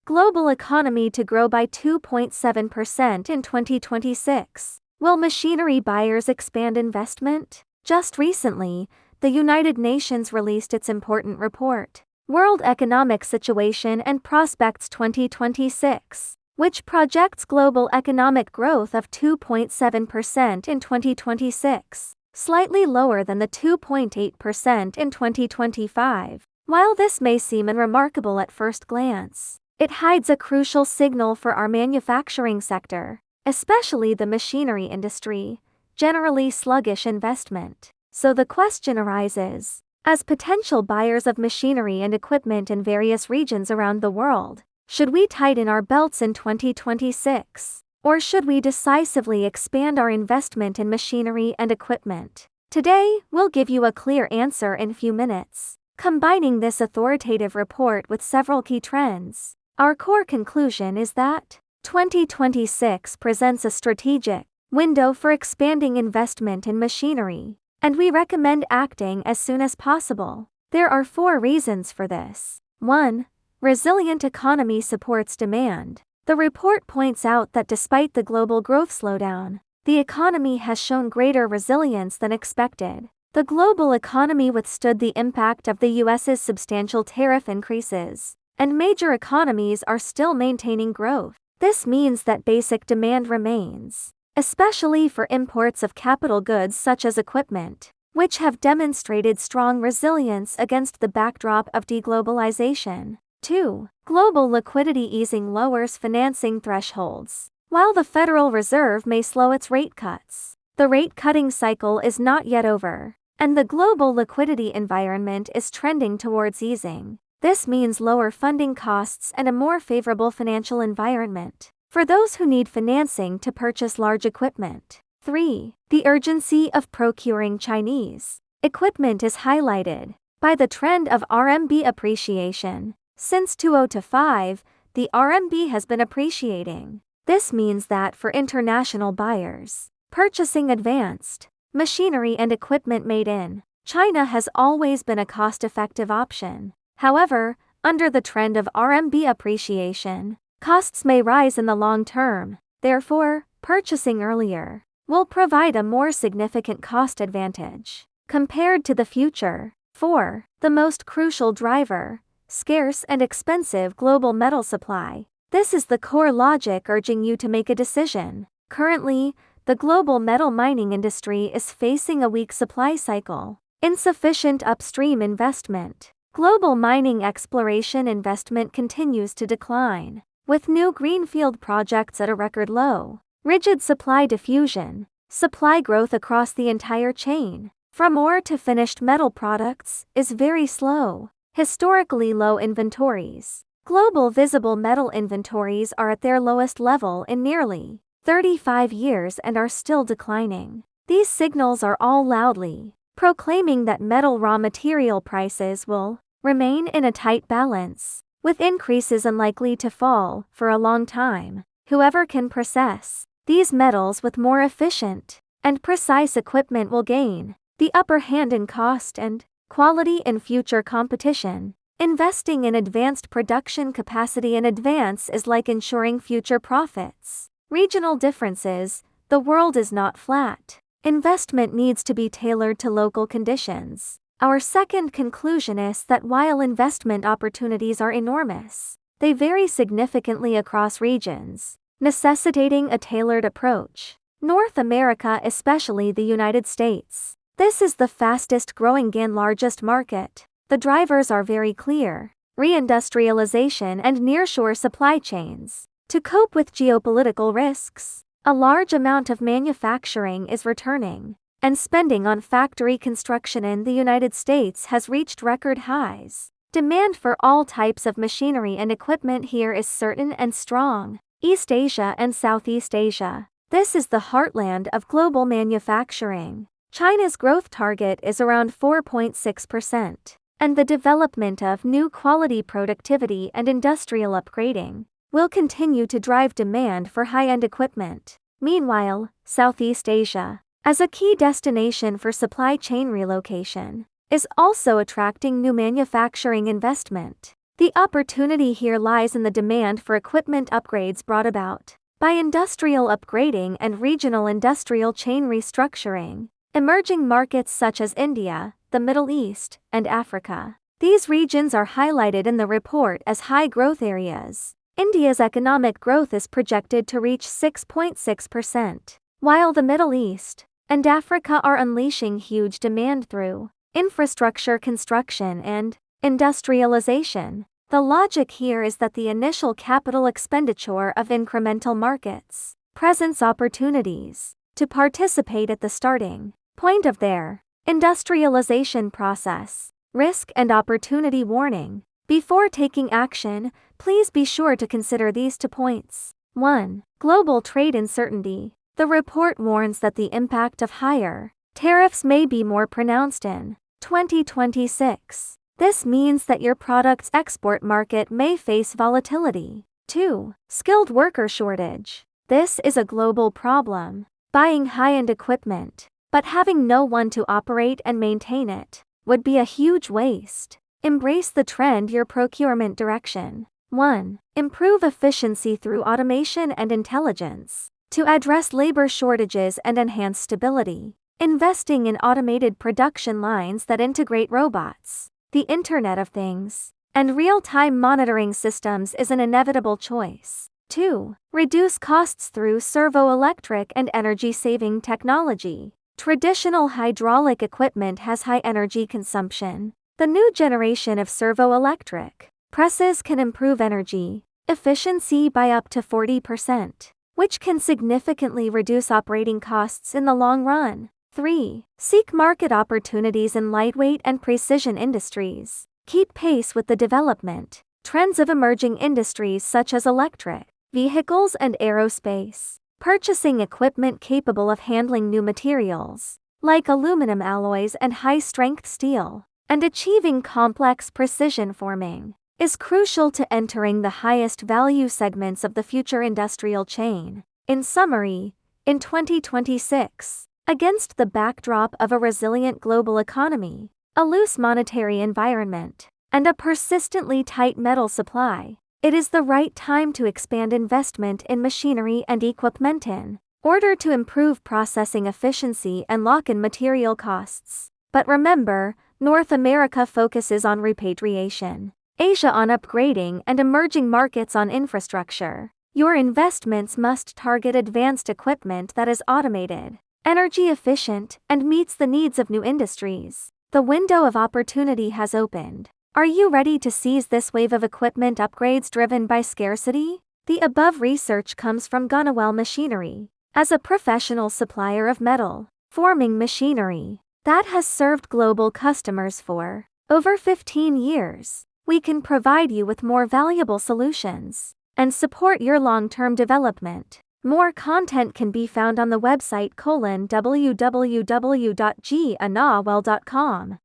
global economy to grow by 2.7% in 2026. Will machinery buyers expand investment? Just recently, the United Nations released its important report, World Economic Situation and Prospects 2026, which projects global economic growth of 2.7% in 2026, slightly lower than the 2.8% in 2025. While this may seem unremarkable at first glance, it hides a crucial signal for our manufacturing sector, especially the machinery industry, generally sluggish investment. So the question arises, as potential buyers of machinery and equipment in various regions around the world, should we tighten our belts in 2026? Or should we decisively expand our investment in machinery and equipment? Today, we'll give you a clear answer in a few minutes, combining this authoritative report with several key trends. Our core conclusion is that 2026 presents a strategic window for expanding investment in machinery, and we recommend acting as soon as possible. There are 4 reasons for this. 1. Resilient economy supports demand. The report points out that despite the global growth slowdown, the economy has shown greater resilience than expected. The global economy withstood the impact of the US's substantial tariff increases, and major economies are still maintaining growth. This means that basic demand remains, especially for imports of capital goods such as equipment, which have demonstrated strong resilience against the backdrop of deglobalization. 2. Global liquidity easing lowers financing thresholds. While the Federal Reserve may slow its rate cuts, the rate-cutting cycle is not yet over, and the global liquidity environment is trending towards easing. This means lower funding costs and a more favorable financial environment for those who need financing to purchase large equipment. 3. The urgency of procuring Chinese equipment is highlighted by the trend of RMB appreciation. Since 2005, the RMB has been appreciating. This means that for international buyers, purchasing advanced machinery and equipment made in China has always been a cost-effective option. However, under the trend of RMB appreciation, costs may rise in the long term. Therefore, purchasing earlier will provide a more significant cost advantage compared to the future. 4. The most crucial driver: scarce and expensive global metal supply. This is the core logic urging you to make a decision. Currently, the global metal mining industry is facing a weak supply cycle, insufficient upstream investment. Global mining exploration investment continues to decline, with new greenfield projects at a record low. Rigid supply diffusion, supply growth across the entire chain, from ore to finished metal products, is very slow. Historically low inventories. Global visible metal inventories are at their lowest level in nearly 35 years and are still declining. These signals are all loudly proclaiming that metal raw material prices will remain in a tight balance, with increases unlikely to fall for a long time. Whoever can process these metals with more efficient and precise equipment will gain the upper hand in cost and quality in future competition. Investing in advanced production capacity in advance is like ensuring future profits. Regional differences: the world is not flat. Investment needs to be tailored to local conditions. Our second conclusion is that while investment opportunities are enormous, they vary significantly across regions, necessitating a tailored approach. North America, especially the United States, this is the fastest growing and largest market. The drivers are very clear: reindustrialization and nearshore supply chains. To cope with geopolitical risks, a large amount of manufacturing is returning, and spending on factory construction in the United States has reached record highs. Demand for all types of machinery and equipment here is certain and strong. East Asia and Southeast Asia. This is the heartland of global manufacturing. China's growth target is around 4.6%, and the development of new quality productivity and industrial upgrading will continue to drive demand for high-end equipment. Meanwhile, Southeast Asia, as a key destination for supply chain relocation, is also attracting new manufacturing investment. The opportunity here lies in the demand for equipment upgrades brought about by industrial upgrading and regional industrial chain restructuring. Emerging markets such as India, the Middle East, and Africa. These regions are highlighted in the report as high growth areas. India's economic growth is projected to reach 6.6%, while the Middle East and Africa are unleashing huge demand through infrastructure construction and industrialization. The logic here is that the initial capital expenditure of incremental markets presents opportunities to participate at the starting point of their industrialization process. Risk and opportunity warning. Before taking action, please be sure to consider these 2 points. 1. Global trade uncertainty. The report warns that the impact of higher tariffs may be more pronounced in 2026. This means that your product's export market may face volatility. 2. Skilled worker shortage. This is a global problem. Buying high-end equipment, but having no one to operate and maintain it, would be a huge waste. Embrace the trend your procurement direction. 1. Improve efficiency through automation and intelligence. To address labor shortages and enhance stability, investing in automated production lines that integrate robots, the Internet of Things, and real-time monitoring systems is an inevitable choice. 2. Reduce costs through servo-electric and energy-saving technology. Traditional hydraulic equipment has high energy consumption. The new generation of servo-electric presses can improve energy efficiency by up to 40%, which can significantly reduce operating costs in the long run. 3. Seek market opportunities in lightweight and precision industries. Keep pace with the development trends of emerging industries such as electric vehicles and aerospace. Purchasing equipment capable of handling new materials, like aluminum alloys and high-strength steel, and achieving complex precision forming, is crucial to entering the highest value segments of the future industrial chain. In summary, in 2026, against the backdrop of a resilient global economy, a loose monetary environment, and a persistently tight metal supply, it is the right time to expand investment in machinery and equipment in order to improve processing efficiency and lock in material costs. But remember, North America focuses on repatriation, Asia on upgrading, and emerging markets on infrastructure. Your investments must target advanced equipment that is automated, energy efficient, and meets the needs of new industries. The window of opportunity has opened. Are you ready to seize this wave of equipment upgrades driven by scarcity? The above research comes from Gunnewell Machinery. As a professional supplier of metal forming machinery that has served global customers for over 15 years, we can provide you with more valuable solutions and support your long-term development. More content can be found on the website www.ganawell.com.